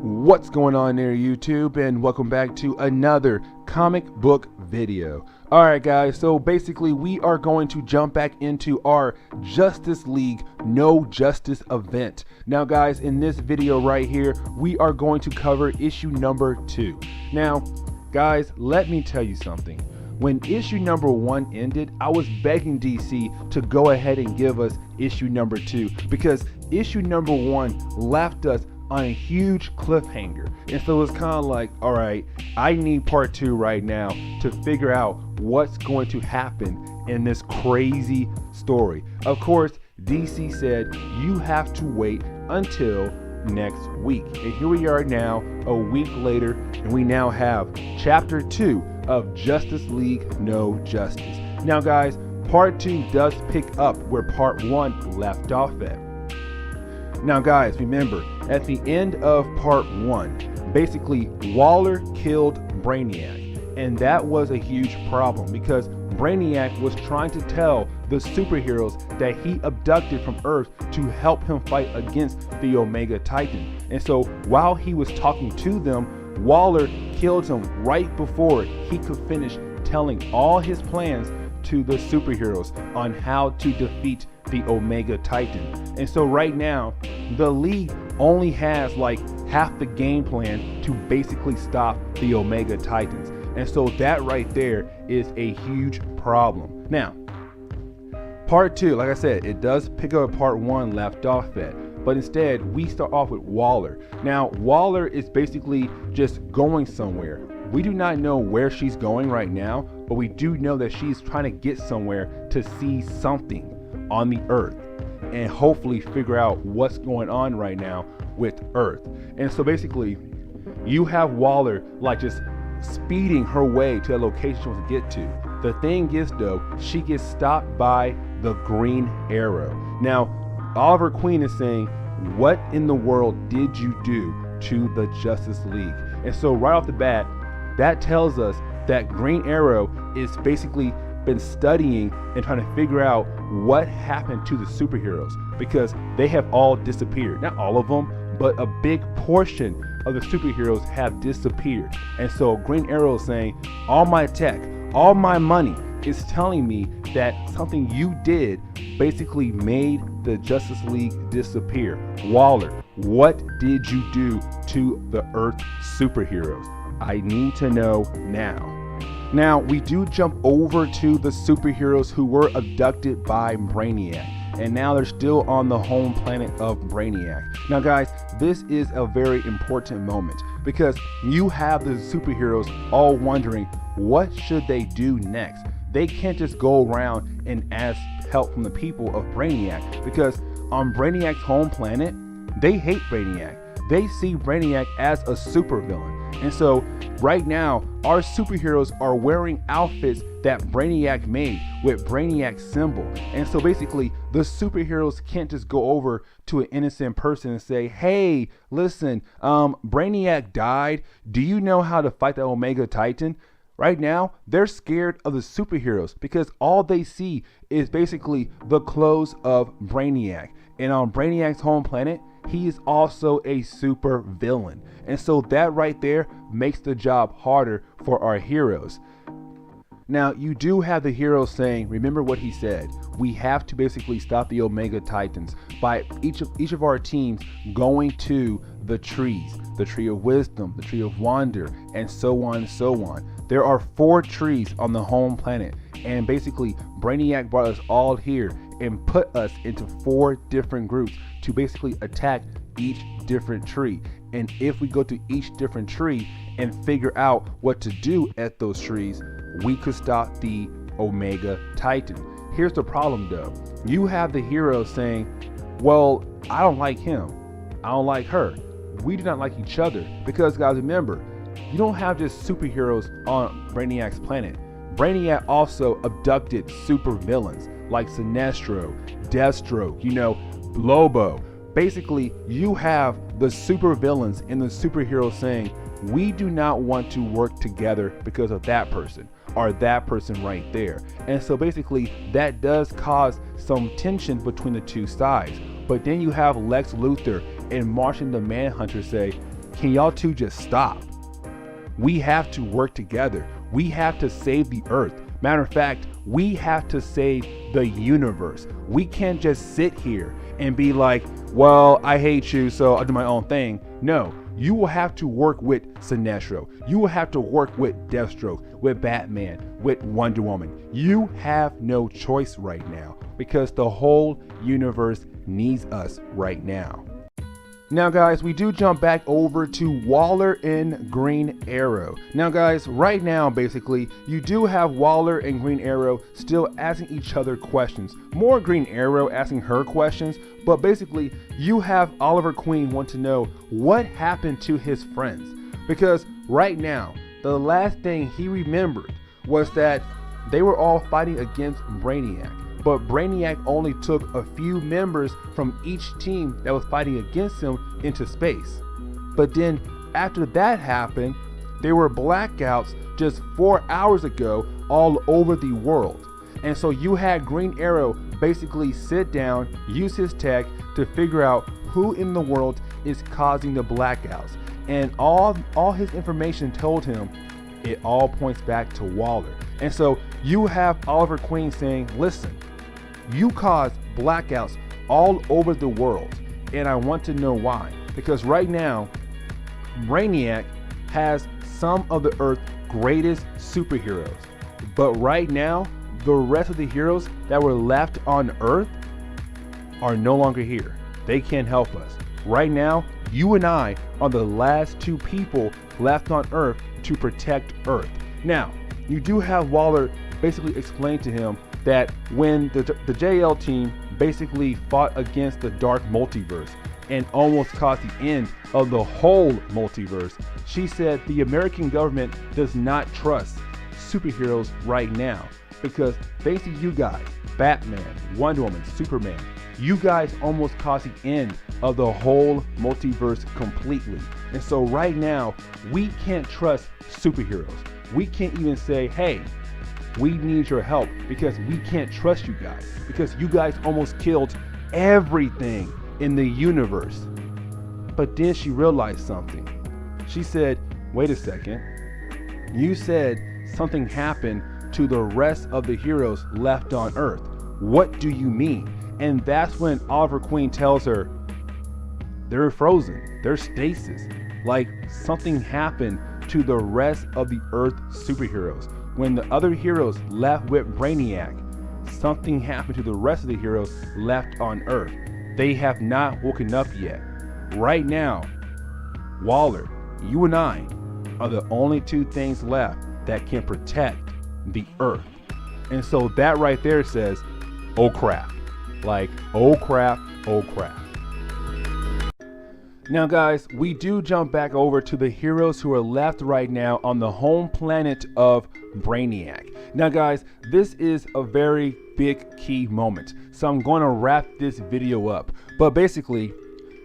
What's going on there, YouTube, and welcome back to another comic book video. Alright guys, so basically we are going to jump back into our Justice League No Justice event. Now guys, in this video right here, we are going to cover issue number 2. Now guys, let me tell you something. When issue number 1 ended, I was begging DC to go ahead and give us issue number 2 because issue number 1 left us on a huge cliffhanger, and so it's kind of like, all right, I need part 2 right now to figure out what's going to happen in this crazy story. Of course, DC said you have to wait until next week, and here we are now a week later, and we now have chapter 2 of Justice League No Justice. Now guys, part 2 does pick up where part 1 left off at. Now guys, remember, at the end of part 1, basically Waller killed Brainiac, and that was a huge problem because Brainiac was trying to tell the superheroes that he abducted from Earth to help him fight against the Omega Titan. And so while he was talking to them, Waller killed him right before he could finish telling all his plans to the superheroes on how to defeat the Omega Titan. And so right now, the League only has like half the game plan to basically stop the Omega Titans. And so that right there is a huge problem. Now, part 2, like I said, it does pick up part 1 left off at, but instead we start off with Waller. Now, Waller is basically just going somewhere. We do not know where she's going right now, but we do know that she's trying to get somewhere to see something on the Earth and hopefully figure out what's going on right now with Earth. And so basically you have Waller like just speeding her way to a location she wants to get to. The thing is though, she gets stopped by the Green Arrow. Now Oliver Queen is saying, what in the world did you do to the Justice League? And so right off the bat, that tells us that Green Arrow is basically been studying and trying to figure out what happened to the superheroes because they have all disappeared. Not all of them, but a big portion of the superheroes have disappeared. And so Green Arrow is saying, all my tech, all my money is telling me that something you did basically made the Justice League disappear. Waller, what did you do to the Earth superheroes? I need to know now. Now, we do jump over to the superheroes who were abducted by Brainiac, and now they're still on the home planet of Brainiac. Now guys, this is a very important moment because you have the superheroes all wondering what should they do next. They can't just go around and ask help from the people of Brainiac because on Brainiac's home planet, they hate Brainiac. They see Brainiac as a supervillain. And so right now, our superheroes are wearing outfits that Brainiac made with Brainiac's symbol. And so basically, the superheroes can't just go over to an innocent person and say, hey, listen, Brainiac died. Do you know how to fight the Omega Titan? Right now, they're scared of the superheroes because all they see is basically the clothes of Brainiac. And on Brainiac's home planet, he is also a super villain. And so that right there makes the job harder for our heroes. Now, you do have the heroes saying, remember what he said, we have to basically stop the Omega Titans by each of our teams going to the trees, the tree of wisdom, the tree of wonder, and so on and so on. There are 4 trees on the home planet, and basically Brainiac brought us all here and put us into 4 different groups to basically attack each different tree. And if we go to each different tree and figure out what to do at those trees, we could stop the Omega Titan. Here's the problem though. You have the heroes saying, well, I don't like him. I don't like her. We do not like each other. Because guys, remember, you don't have just superheroes on Brainiac's planet. Brainiac also abducted super villains like Sinestro, Deathstroke, Lobo. Basically, you have the super villains and the superheroes saying, we do not want to work together because of that person or that person right there. And so basically that does cause some tension between the two sides. But then you have Lex Luthor and Martian the Manhunter say, can y'all two just stop? We have to work together. We have to save the earth. Matter of fact, we have to save the universe. We can't just sit here and be like, well, I hate you, so I'll do my own thing. No, you will have to work with Sinestro. You will have to work with Deathstroke, with Batman, with Wonder Woman. You have no choice right now because the whole universe needs us right now. Now guys, we do jump back over to Waller and Green Arrow. Now guys, right now basically, you do have Waller and Green Arrow still asking each other questions. More Green Arrow asking her questions, but basically you have Oliver Queen want to know what happened to his friends. Because right now, the last thing he remembered was that they were all fighting against Brainiac. But Brainiac only took a few members from each team that was fighting against him into space. But then after that happened, there were blackouts just 4 hours ago all over the world. And so you had Green Arrow basically sit down, use his tech to figure out who in the world is causing the blackouts. And all his information told him it all points back to Waller. And so you have Oliver Queen saying, listen, you caused blackouts all over the world, and I want to know why. Because right now, Brainiac has some of the Earth's greatest superheroes. But right now, the rest of the heroes that were left on Earth are no longer here. They can't help us. Right now, you and I are the last two people left on Earth to protect Earth. Now, you do have Waller basically explain to him that when the JL team basically fought against the dark multiverse and almost caused the end of the whole multiverse, she said the American government does not trust superheroes right now because they see you guys, Batman, Wonder Woman, Superman, you guys almost caused the end of the whole multiverse completely. And so right now, we can't trust superheroes. We can't even say, hey, we need your help because we can't trust you guys because you guys almost killed everything in the universe. But then she realized something. She said, wait a second. You said something happened to the rest of the heroes left on Earth. What do you mean? And that's when Oliver Queen tells her they're frozen, they're stasis. Like something happened to the rest of the Earth superheroes. When the other heroes left with Brainiac, something happened to the rest of the heroes left on Earth. They have not woken up yet. Right now, Waller, you and I are the only two things left that can protect the Earth. And so that right there says, oh crap. Like, oh crap, oh crap. Now guys, we do jump back over to the heroes who are left right now on the home planet of Brainiac. Now guys, this is a very big key moment, so I'm going to wrap this video up. But basically,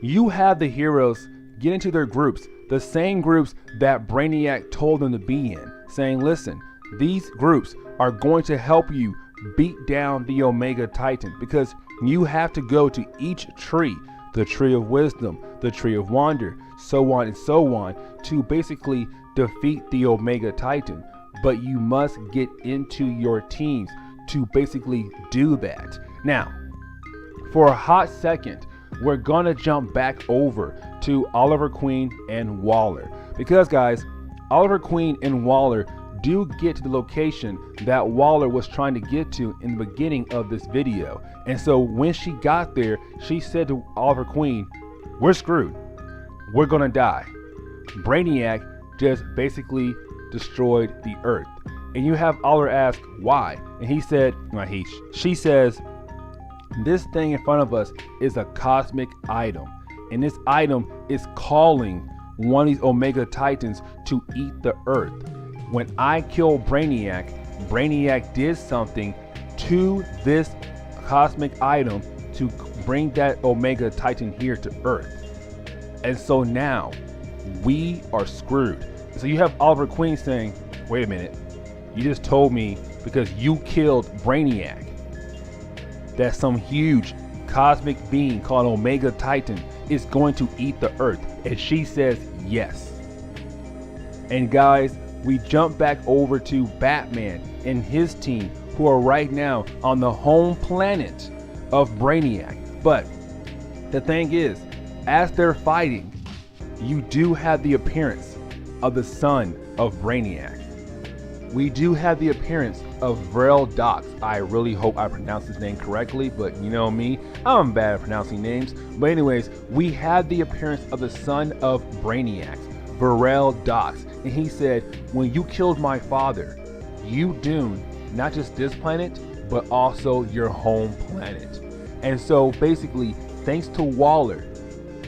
you have the heroes get into their groups, the same groups that Brainiac told them to be in, saying, listen, these groups are going to help you beat down the Omega Titan because you have to go to each tree, the tree of wisdom, the tree of wonder, so on and so on, to basically defeat the Omega Titan. But you must get into your teams to basically do that. Now, for a hot second, we're gonna jump back over to Oliver Queen and Waller. Because guys, Oliver Queen and Waller do get to the location that Waller was trying to get to in the beginning of this video. And so when she got there, she said to Oliver Queen, we're screwed. We're gonna die. Brainiac just basically destroyed the Earth. And you have Oliver ask why. And he said, she says, this thing in front of us is a cosmic item. And this item is calling one of these Omega Titans to eat the Earth. When I killed Brainiac, Brainiac did something to this cosmic item to bring that Omega Titan here to Earth. And so now we are screwed. So you have Oliver Queen saying, wait a minute, you just told me because you killed Brainiac that some huge cosmic being called Omega Titan is going to eat the earth? And she says yes. And guys, we jump back over to Batman and his team, who are right now on the home planet of Brainiac. But the thing is, as they're fighting, you do have the appearance of the son of Brainiac. We do have the appearance of Vrel Dox. I really hope I pronounced his name correctly, but you know me, I'm bad at pronouncing names. But anyways, we had the appearance of the son of Brainiac, Vrel Dox. And he said, when you killed my father, you doomed not just this planet, but also your home planet. And so basically, thanks to Waller,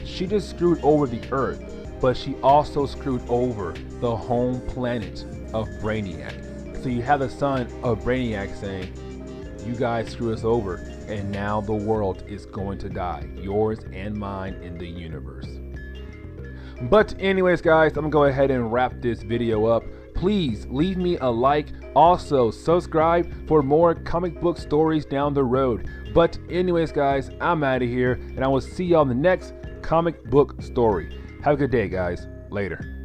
she just screwed over the Earth, but she also screwed over the home planet of Brainiac. So you have the son of Brainiac saying, you guys screw us over, and now the world is going to die, yours and mine in the universe. But anyways, guys, I'm gonna go ahead and wrap this video up. Please leave me a like. Also, subscribe for more comic book stories down the road. But anyways, guys, I'm out of here, and I will see y'all in the next comic book story. Have a good day, guys. Later.